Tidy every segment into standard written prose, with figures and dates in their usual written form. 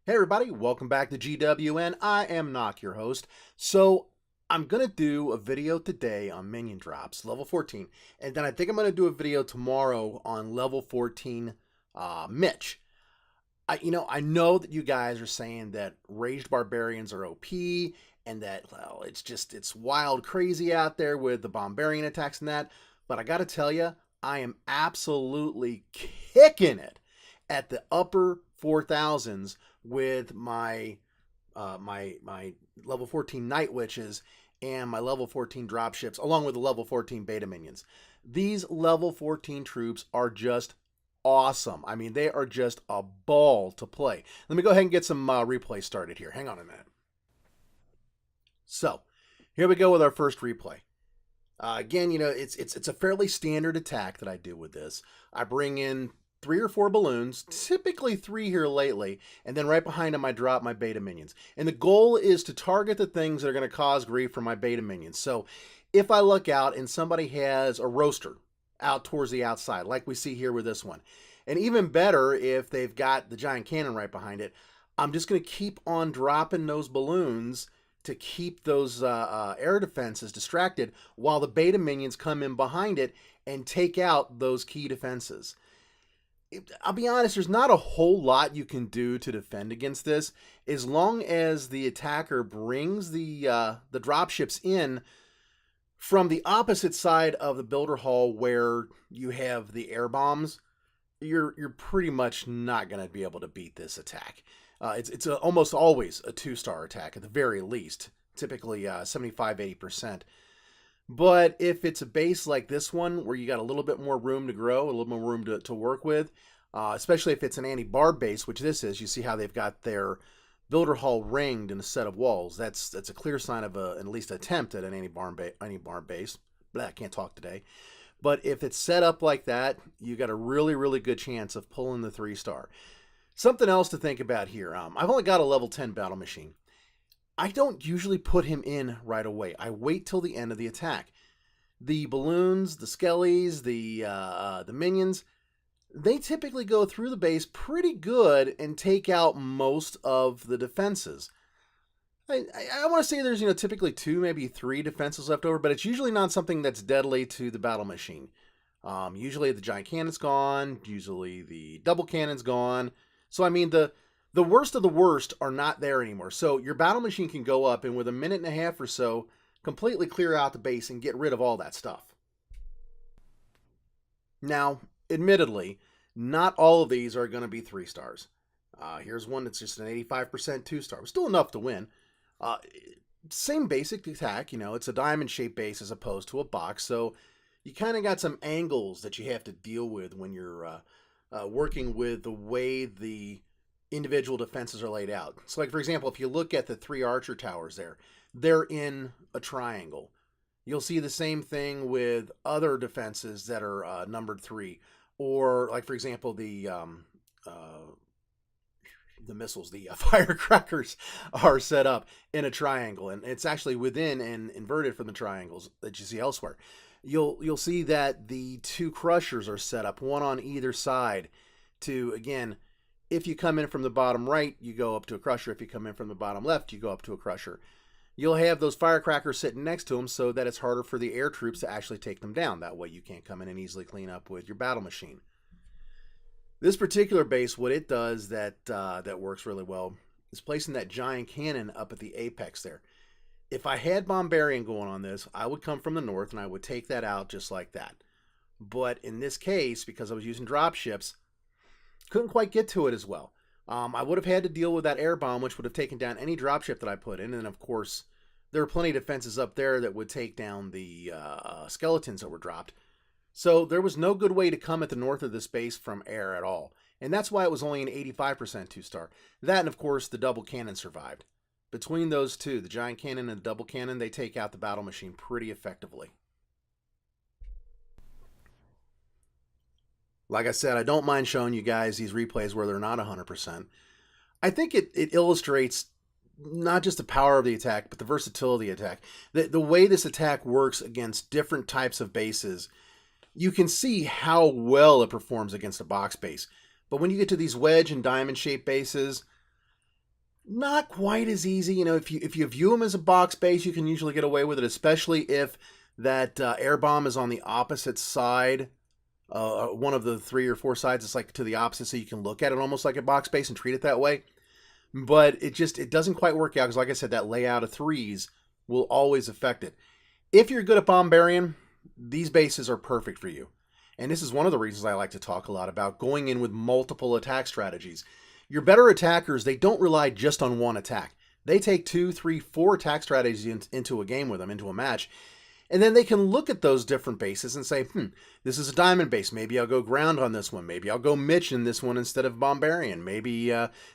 Hey everybody, welcome back to GWN. I am Knock, your host. So I'm going to do a video today on Minion Drops, level 14. And then I think I'm going to do a video tomorrow on level 14 Mitch. I know that you guys are saying that Raged Barbarians are OP and that, well, it's wild crazy out there with the Bombarian attacks and that. But I got to tell you, I am absolutely kicking it at the upper 4000s with my level 14 Night Witches and my level 14 dropships, along with the level 14 beta minions. These level 14 troops are just awesome. I mean, they are just a ball to play. Let me go ahead and get some replay started here. Hang on a minute. So, here we go with our first replay. Again, it's a fairly standard attack that I do with this. I bring in 3 or 4 balloons, typically 3 here lately, and then right behind them I drop my beta minions. And the goal is to target the things that are going to cause grief for my beta minions. So if I look out and somebody has a roaster out towards the outside, like we see here with this one, and even better if they've got the giant cannon right behind it, I'm just going to keep on dropping those balloons to keep those air defenses distracted while the beta minions come in behind it and take out those key defenses. I'll be honest, there's not a whole lot you can do to defend against this as long as the attacker brings the dropships in from the opposite side of the builder hall where you have the air bombs. You're pretty much not going to be able to beat this attack. It's almost always a 2-star attack at the very least, typically 75-80%. But if it's a base like this one, where you got a little bit more room to grow, a little more room to work with, especially if it's an anti-barb base, which this is, you see how they've got their builder hall ringed in a set of walls. That's a clear sign of at least attempt at an anti-barb base. Blah, I can't talk today. But if it's set up like that, you got a really, really good chance of pulling the 3-star. Something else to think about here. I've only got a level 10 battle machine. I don't usually put him in right away. I wait till the end of the attack. The balloons, the skellies, the minions, they typically go through the base pretty good and take out most of the defenses. I want to say there's typically 2, maybe 3 defenses left over, but it's usually not something that's deadly to the battle machine. Usually the giant cannon's gone. Usually the double cannon's gone. So I mean the worst of the worst are not there anymore. So your battle machine can go up and with a minute and a half or so, completely clear out the base and get rid of all that stuff. Now, admittedly, not all of these are going to be 3-stars. Here's one that's just an 85% 2-star. Still enough to win. Same basic attack, it's a diamond-shaped base as opposed to a box. So you kind of got some angles that you have to deal with when you're working with the way the individual defenses are laid out. So like, for example, if you look at the 3 archer towers there, they're in a triangle. You'll see the same thing with other defenses that are numbered 3. Or like, for example, the missiles, the firecrackers are set up in a triangle. And it's actually within and inverted from the triangles that you see elsewhere. You'll see that the 2 crushers are set up, one on either side to, again, if you come in from the bottom right, you go up to a crusher. If you come in from the bottom left, you go up to a crusher. You'll have those firecrackers sitting next to them so that it's harder for the air troops to actually take them down. That way you can't come in and easily clean up with your battle machine. This particular base, what it does that works really well is placing that giant cannon up at the apex there. If I had Bombarian going on this, I would come from the north and I would take that out just like that. But in this case, because I was using dropships, couldn't quite get to it as well. I would have had to deal with that air bomb, which would have taken down any dropship that I put in. And then, of course, there are plenty of defenses up there that would take down the skeletons that were dropped. So there was no good way to come at the north of this base from air at all. And that's why it was only an 85% 2-star. That and, of course, the double cannon survived. Between those two, the giant cannon and the double cannon, they take out the battle machine pretty effectively. Like I said, I don't mind showing you guys these replays where they're not 100%. I think it illustrates not just the power of the attack, but the versatility of the attack. The way this attack works against different types of bases, you can see how well it performs against a box base. But when you get to these wedge and diamond shaped bases, Not quite as easy. You know, if you view them as a box base, you can usually get away with it, especially if that air bomb is on the opposite side. One of the 3 or 4 sides is like to the opposite, so you can look at it almost like a box base and treat it that way. But it doesn't quite work out because, like I said, that layout of threes will always affect it. If you're good at Bombarian, these bases are perfect for you. And this is one of the reasons I like to talk a lot about going in with multiple attack strategies. Your better attackers, they don't rely just on one attack. They take 2, 3, 4 attack strategies into a game with them, into a match. And then they can look at those different bases and say, this is a diamond base. Maybe I'll go ground on this one. Maybe I'll go Mitch in this one instead of Bombarian. Maybe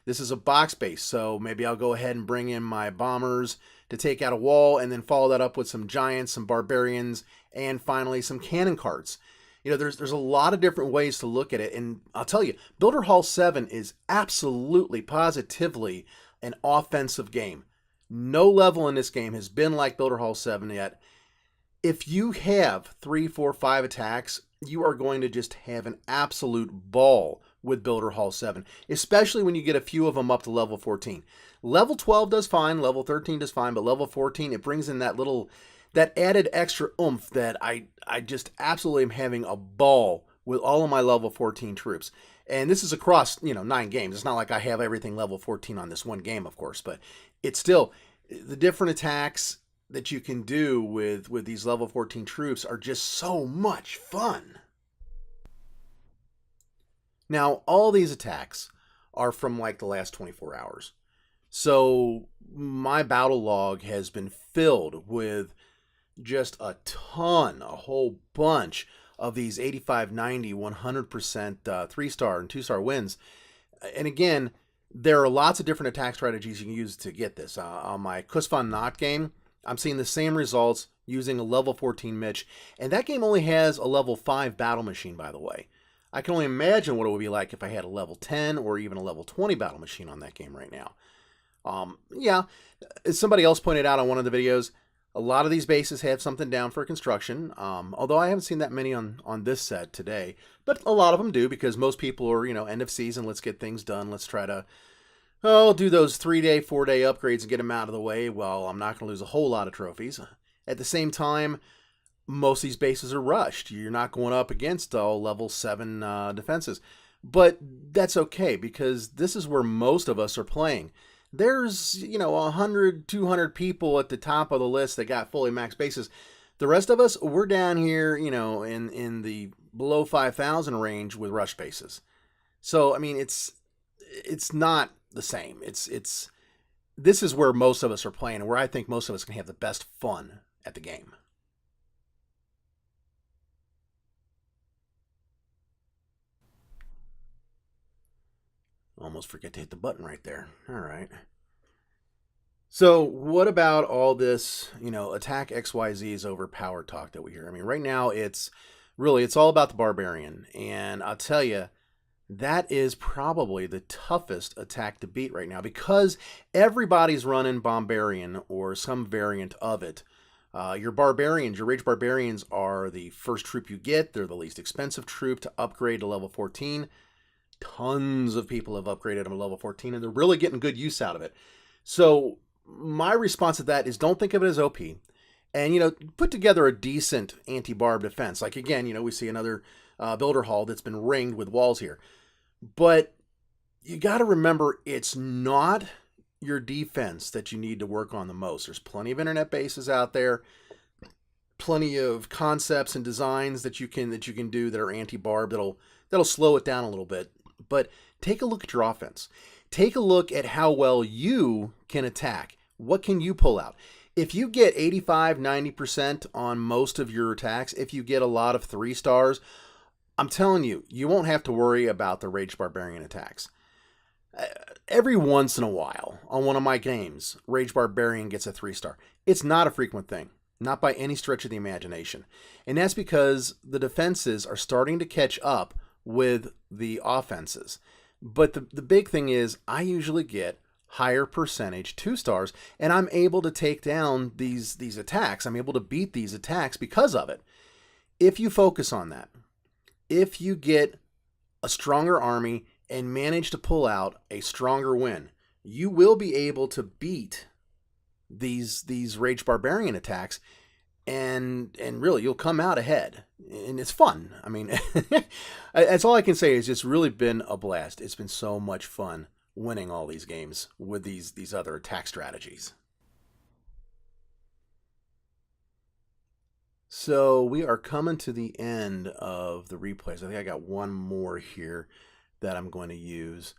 this is a box base, so maybe I'll go ahead and bring in my bombers to take out a wall and then follow that up with some giants, some barbarians, and finally some cannon carts. You know, there's a lot of different ways to look at it. And I'll tell you, Builder Hall 7 is absolutely, positively an offensive game. No level in this game has been like Builder Hall 7 yet. If you have 3, 4, 5 attacks, you are going to just have an absolute ball with Builder Hall 7, especially when you get a few of them up to level 14. Level 12 does fine, level 13 does fine, but level 14, it brings in that added extra oomph that I just absolutely am having a ball with all of my level 14 troops. And this is across, 9 games. It's not like I have everything level 14 on this one game, of course, but it's still the different attacks that you can do with these level 14 troops are just so much fun. Now, all these attacks are from like the last 24 hours. So my battle log has been filled with just a whole bunch of these 85, 90, 100% 3-star and 2-star wins. And again, there are lots of different attack strategies you can use to get this. On my Kusvan Not game, I'm seeing the same results using a level 14 Mitch, and that game only has a level 5 battle machine, by the way. I can only imagine what it would be like if I had a level 10 or even a level 20 battle machine on that game right now. Yeah, as somebody else pointed out on one of the videos, a lot of these bases have something down for construction, although I haven't seen that many on this set today, but a lot of them do because most people are, end of season, let's get things done, let's try to do those 3-day, 4-day upgrades and get them out of the way. Well, I'm not going to lose a whole lot of trophies. At the same time, most of these bases are rushed. You're not going up against all level 7 defenses. But that's okay because this is where most of us are playing. There's, 100, 200 people at the top of the list that got fully maxed bases. The rest of us, we're down here, in the below 5,000 range with rush bases. So, I mean, it's not the same. This is where most of us are playing and where I think most of us can have the best fun at the game. Almost forget to hit the button right there. All right. So what about all this, attack XYZ's overpowered talk that we hear? I mean, right now it's all about the barbarian. And I'll tell you, that is probably the toughest attack to beat right now because everybody's running Bombarian or some variant of it. Your barbarians, your Raged Barbarians are the first troop you get. They're the least expensive troop to upgrade to level 14. Tons of people have upgraded them to level 14 and they're really getting good use out of it. So my response to that is don't think of it as OP. And, put together a decent anti-barb defense. Like, again, we see another builder hall that's been ringed with walls here. But you got to remember, it's not your defense that you need to work on the most. There's plenty of internet bases out there, plenty of concepts and designs that you can do that are anti-barb that'll slow it down a little bit. But take a look at your offense. Take a look at how well you can attack. What can you pull out? If you get 85, 90% on most of your attacks, if you get a lot of 3-stars, I'm telling you, you won't have to worry about the Raged Barbarian attacks. Every once in a while, on one of my games, Raged Barbarian gets a 3-star. It's not a frequent thing, not by any stretch of the imagination. And that's because the defenses are starting to catch up with the offenses. But the big thing is, I usually get higher percentage 2-stars, and I'm able to take down these attacks. I'm able to beat these attacks because of it. If you focus on that, if you get a stronger army and manage to pull out a stronger win, you will be able to beat these Raged Barbarian attacks, and really you'll come out ahead, and it's fun. I mean, that's all I can say. Is it's really been a blast. It's been so much fun winning all these games with these other attack strategies. So we are coming to the end of the replays. I think I got one more here that I'm going to use.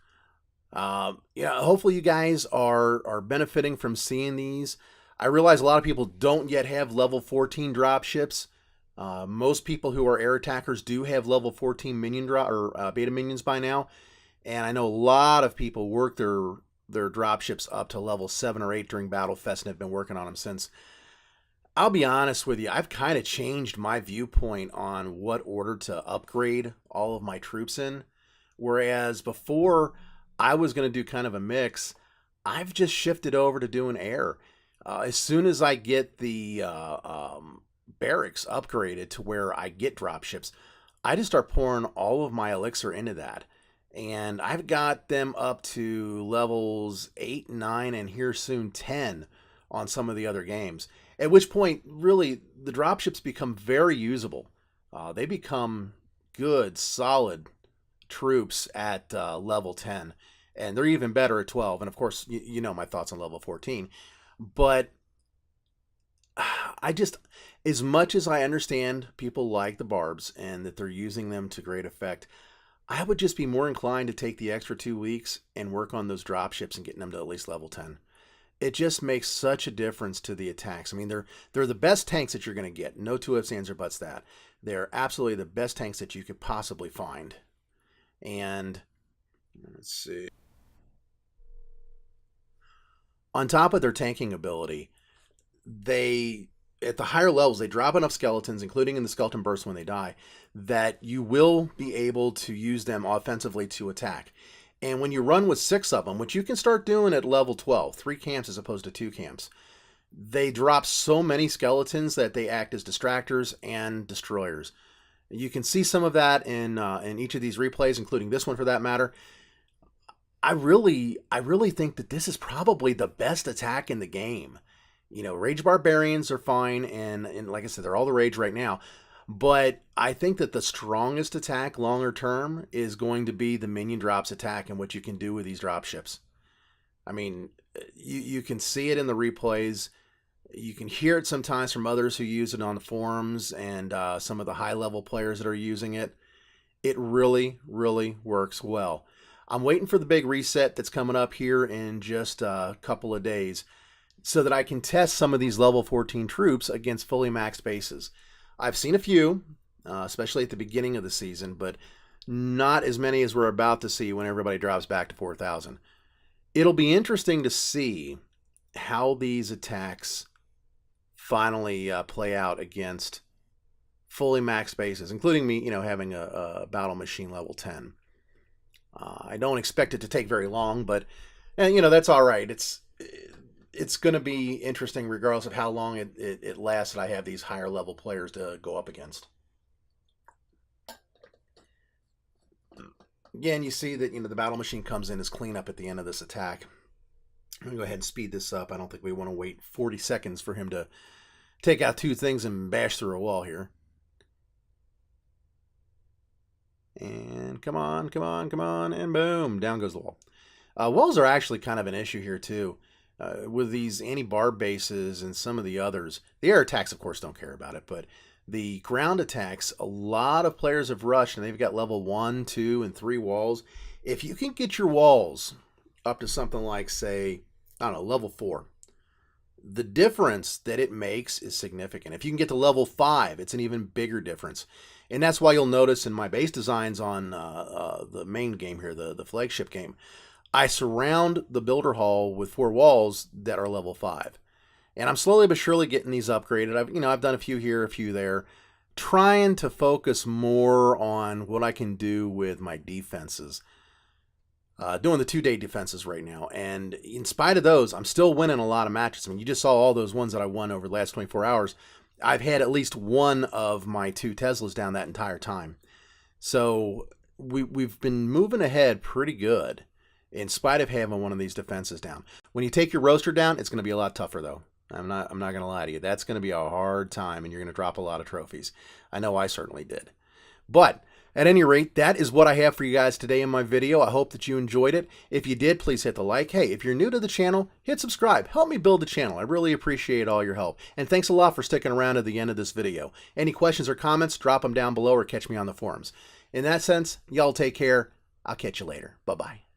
Yeah, hopefully you guys are benefiting from seeing these. I realize a lot of people don't yet have level 14 drop ships. Most people who are air attackers do have level 14 minion drop or beta minions by now, and I know a lot of people work their drop ships up to level 7 or 8 during Battle Fest and have been working on them since. I'll be honest with you, I've kind of changed my viewpoint on what order to upgrade all of my troops in. Whereas before, I was going to do kind of a mix. I've just shifted over to doing air. As soon as I get the barracks upgraded to where I get dropships, I just start pouring all of my elixir into that. And I've got them up to levels 8, 9, and here soon 10 on some of the other games. At which point, really, the dropships become very usable. They become good, solid troops at level 10. And they're even better at 12. And of course, you know my thoughts on level 14. But I just, as much as I understand people like the barbs and that they're using them to great effect, I would just be more inclined to take the extra 2 weeks and work on those dropships and getting them to at least level 10. It just makes such a difference to the attacks. I mean, they're the best tanks that you're going to get. No two ifs, ands, or buts that. They're absolutely the best tanks that you could possibly find. And let's see. On top of their tanking ability, they, at the higher levels, they drop enough skeletons, including in the skeleton burst when they die, that you will be able to use them offensively to attack. And when you run with 6 of them, which you can start doing at level 12, 3 camps as opposed to 2 camps, they drop so many skeletons that they act as distractors and destroyers. You can see some of that in each of these replays, including this one for that matter. I really think that this is probably the best attack in the game. You know, Raged Barbarians are fine, and like I said, they're all the rage right now. But I think that the strongest attack longer term is going to be the Minion Drops attack and what you can do with these dropships. I mean, you can see it in the replays. You can hear it sometimes from others who use it on the forums and some of the high-level players that are using it. It really, really works well. I'm waiting for the big reset that's coming up here in just a couple of days so that I can test some of these level 14 troops against fully maxed bases. I've seen a few, especially at the beginning of the season, but not as many as we're about to see when everybody drops back to 4,000. It'll be interesting to see how these attacks finally play out against fully maxed bases, including me, having a battle machine level 10. I don't expect it to take very long, but that's all right. It's going to be interesting regardless of how long it lasts that I have these higher level players to go up against. Again, you see that the battle machine comes in as cleanup at the end of this attack. I'm going to go ahead and speed this up. I don't think we want to wait 40 seconds for him to take out 2 things and bash through a wall here. And come on, and boom, down goes the wall. Walls are actually kind of an issue here too. With these anti-barb bases and some of the others. The air attacks, of course, don't care about it, but the ground attacks, a lot of players have rushed, and they've got level 1, 2, and 3 walls. If you can get your walls up to something like, say, I don't know, level 4, the difference that it makes is significant. If you can get to level 5, it's an even bigger difference. And that's why you'll notice in my base designs on the main game here, the flagship game, I surround the builder hall with 4 walls that are level 5. And I'm slowly but surely getting these upgraded. I've done a few here, a few there, trying to focus more on what I can do with my defenses. Doing the 2-day defenses right now. And in spite of those, I'm still winning a lot of matches. I mean, you just saw all those ones that I won over the last 24 hours. I've had at least one of my 2 Teslas down that entire time. So we've been moving ahead pretty good. in spite of having one of these defenses down. When you take your roaster down, it's going to be a lot tougher, though. I'm not going to lie to you. That's going to be a hard time, and you're going to drop a lot of trophies. I know I certainly did. But at any rate, that is what I have for you guys today in my video. I hope that you enjoyed it. If you did, please hit the like. Hey, if you're new to the channel, hit subscribe. Help me build the channel. I really appreciate all your help. And thanks a lot for sticking around to the end of this video. Any questions or comments, drop them down below or catch me on the forums. In that sense, y'all take care. I'll catch you later. Bye-bye.